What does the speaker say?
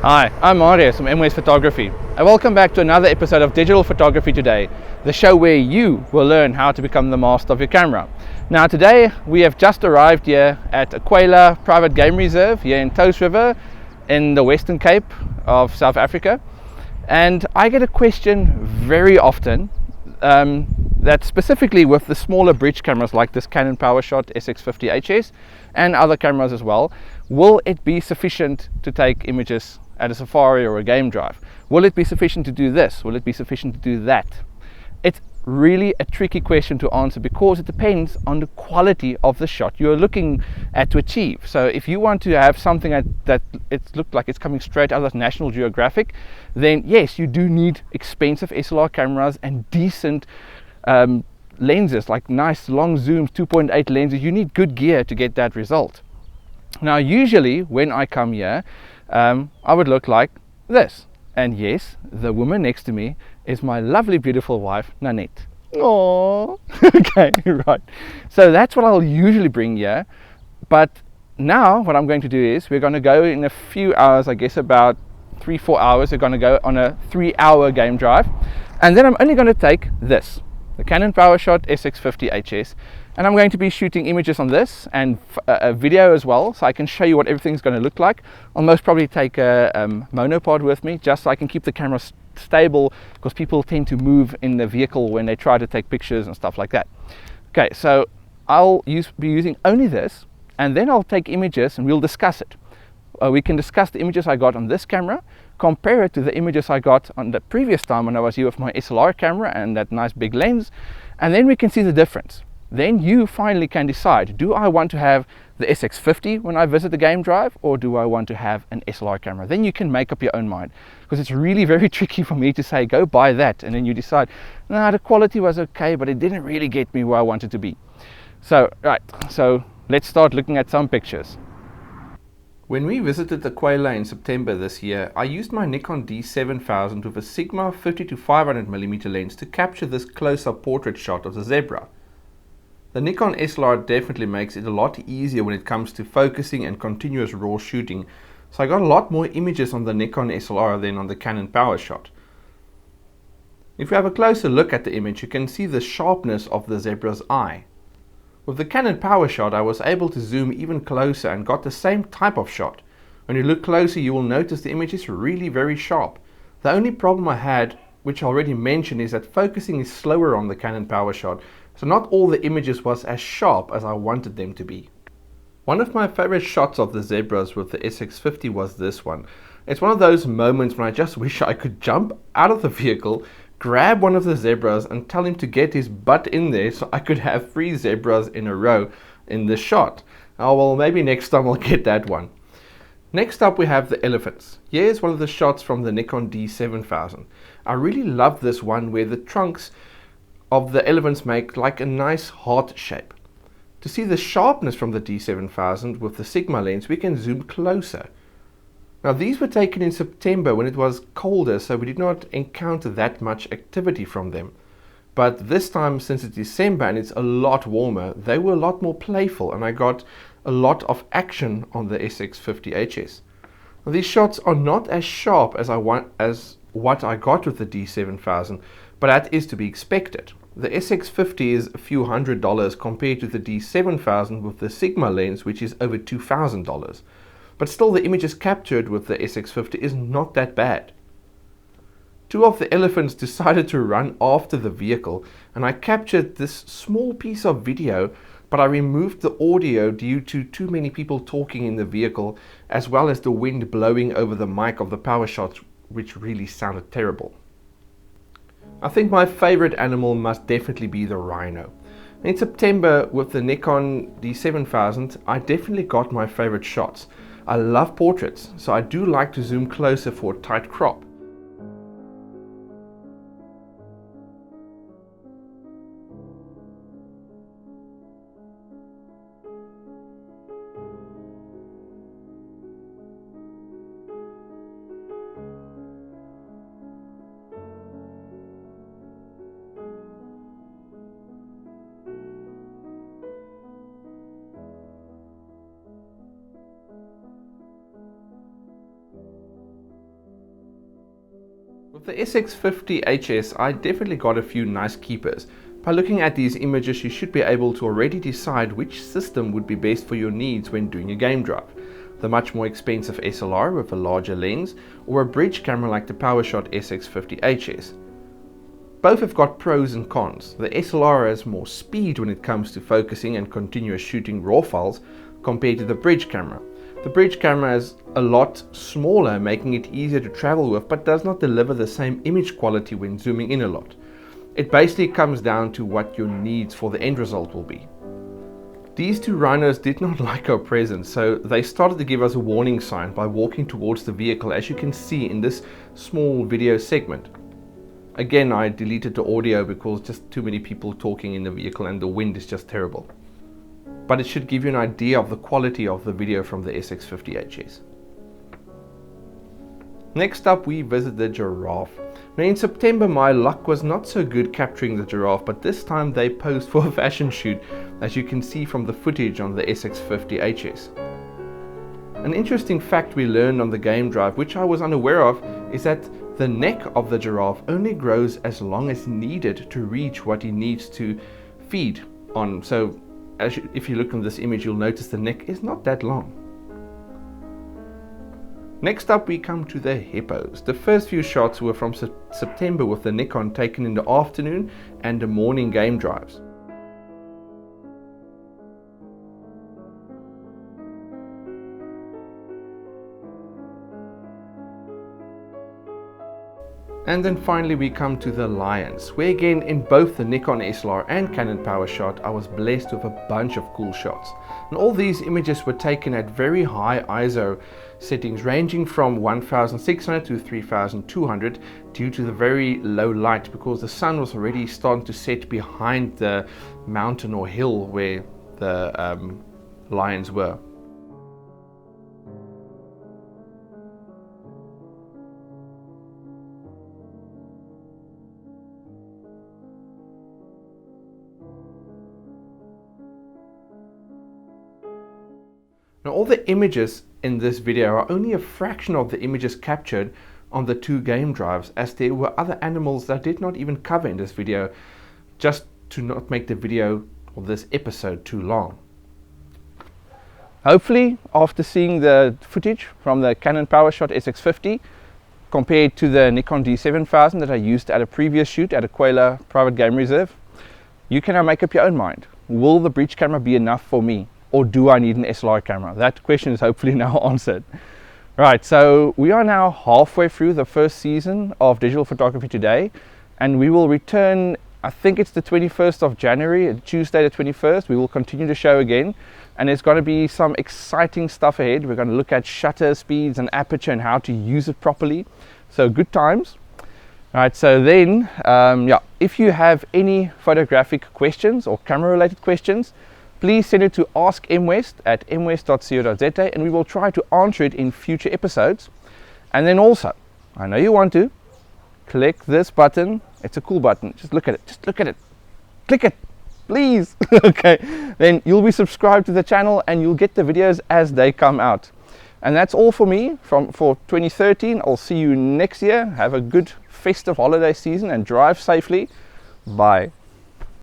Hi, I'm Marius from MWS Photography, and welcome back to another episode of Digital Photography Today, the show where you will learn how to become the master of your camera. Now today we have just arrived here at Aquila Private Game Reserve here in Touwsriver in the Western Cape of South Africa, and I get a question very often that specifically with the smaller bridge cameras like this Canon Powershot SX50HS and other cameras as well, will it be sufficient to take images at a safari or a game drive? Will it be sufficient to do this? Will it be sufficient to do that? It's really a tricky question to answer because it depends on the quality of the shot you're looking at to achieve. So if you want to have something that it looks like it's coming straight out of National Geographic, then yes, you do need expensive SLR cameras and decent lenses, like nice long zooms, 2.8 lenses. You need good gear to get that result. Now usually when I come here, I would look like this. And yes, the woman next to me is my lovely, beautiful wife, Nanette. Oh, okay, right. So that's what I'll usually bring here. But now what I'm going to do is we're going to go in a few hours, I guess about 3-4 hours. We're going to go on a 3-hour game drive. And then I'm only going to take this, the Canon Powershot SX50HS. And I'm going to be shooting images on this and a video as well, so I can show you what everything's going to look like. I'll most probably take a monopod with me just so I can keep the camera stable, because people tend to move in the vehicle when they try to take pictures and stuff like that. Okay, so I'll be using only this, and then I'll take images and we'll discuss it. We can discuss the images I got on this camera, compare it to the images I got on the previous time when I was here with my SLR camera and that nice big lens, and then we can see the difference. Then you finally can decide, do I want to have the SX50 when I visit the game drive, or do I want to have an SLR camera? Then you can make up your own mind, because it's really very tricky for me to say go buy that and then you decide, no, the quality was okay but it didn't really get me where I wanted to be. So right, so let's start looking at some pictures. When we visited Aquila in September this year, I used my Nikon D7000 with a Sigma 50-500mm lens to capture this close-up portrait shot of the zebra. The Nikon SLR definitely makes it a lot easier when it comes to focusing and continuous raw shooting, so I got a lot more images on the Nikon SLR than on the Canon Powershot. If we have a closer look at the image, you can see the sharpness of the zebra's eye. With the Canon Powershot, I was able to zoom even closer and got the same type of shot. When you look closer, you will notice the image is really very sharp. The only problem I had, which I already mentioned, is that focusing is slower on the Canon Powershot, so not all the images was as sharp as I wanted them to be. One of my favorite shots of the zebras with the SX50 was this one. It's one of those moments when I just wish I could jump out of the vehicle, grab one of the zebras and tell him to get his butt in there so I could have 3 zebras in a row in this shot. Oh well, maybe next time I'll get that one. Next up we have the elephants. Here's one of the shots from the Nikon D7000. I really love this one where the trunks of the elephants make like a nice heart shape. To see the sharpness from the D7000 with the Sigma lens, we can zoom closer. Now these were taken in September when it was colder, so we did not encounter that much activity from them. But this time, since it's December and it's a lot warmer, they were a lot more playful and I got a lot of action on the SX50HS. Now, these shots are not as sharp as what I got with the D7000, but that is to be expected. The SX50 is a few $100s compared to the D7000 with the Sigma lens, which is over $2,000. But still, the images captured with the SX50 is not that bad. 2 of the elephants decided to run after the vehicle, and I captured this small piece of video, but I removed the audio due to too many people talking in the vehicle, as well as the wind blowing over the mic of the Powershot, which really sounded terrible. I think my favorite animal must definitely be the rhino. In September with the Nikon D7000, I definitely got my favorite shots. I love portraits, so I do like to zoom closer for a tight crop. With the SX50HS, I definitely got a few nice keepers. By looking at these images, you should be able to already decide which system would be best for your needs when doing a game drive. The much more expensive SLR with a larger lens, or a bridge camera like the Powershot SX50HS. Both have got pros and cons. The SLR has more speed when it comes to focusing and continuous shooting RAW files compared to the bridge camera. The bridge camera is a lot smaller, making it easier to travel with, but does not deliver the same image quality when zooming in a lot. It basically comes down to what your needs for the end result will be. These two rhinos did not like our presence, so they started to give us a warning sign by walking towards the vehicle, as you can see in this small video segment. Again, I deleted the audio because just too many people talking in the vehicle and the wind is just terrible. But it should give you an idea of the quality of the video from the SX50HS. Next up, we visit the giraffe. Now in September, my luck was not so good capturing the giraffe, but this time they posed for a fashion shoot, as you can see from the footage on the SX50HS. An interesting fact we learned on the game drive, which I was unaware of, is that the neck of the giraffe only grows as long as needed to reach what he needs to feed on. So if you look on this image, you'll notice the neck is not that long. Next up, we come to the hippos. The first few shots were from September with the Nikon taken in the afternoon and the morning game drives. And then finally we come to the lions, where again in both the Nikon SLR and Canon Powershot I was blessed with a bunch of cool shots. And all these images were taken at very high ISO settings, ranging from 1600 to 3200 due to the very low light, because the sun was already starting to set behind the mountain or hill where the lions were. Now all the images in this video are only a fraction of the images captured on the two game drives, as there were other animals that I did not even cover in this video, just to not make the video or this episode too long. Hopefully, after seeing the footage from the Canon Powershot SX50 compared to the Nikon D7000 that I used at a previous shoot at Aquila private game reserve, you can now make up your own mind. Will the bridge camera be enough for me? Or do I need an SLR camera? That question is hopefully now answered. Right, so we are now halfway through the first season of Digital Photography Today, and we will return, I think it's the 21st of January, Tuesday the 21st. We will continue the show again, and there's going to be some exciting stuff ahead. We're going to look at shutter speeds and aperture and how to use it properly. So good times. Right, so then, if you have any photographic questions or camera related questions, please send it to askmwest@mwest.co.za and we will try to answer it in future episodes. And then also, I know you want to, click this button. It's a cool button. Just look at it. Just look at it. Click it, please. Okay, then you'll be subscribed to the channel and you'll get the videos as they come out. And that's all for me for 2013. I'll see you next year. Have a good festive holiday season and drive safely. Bye.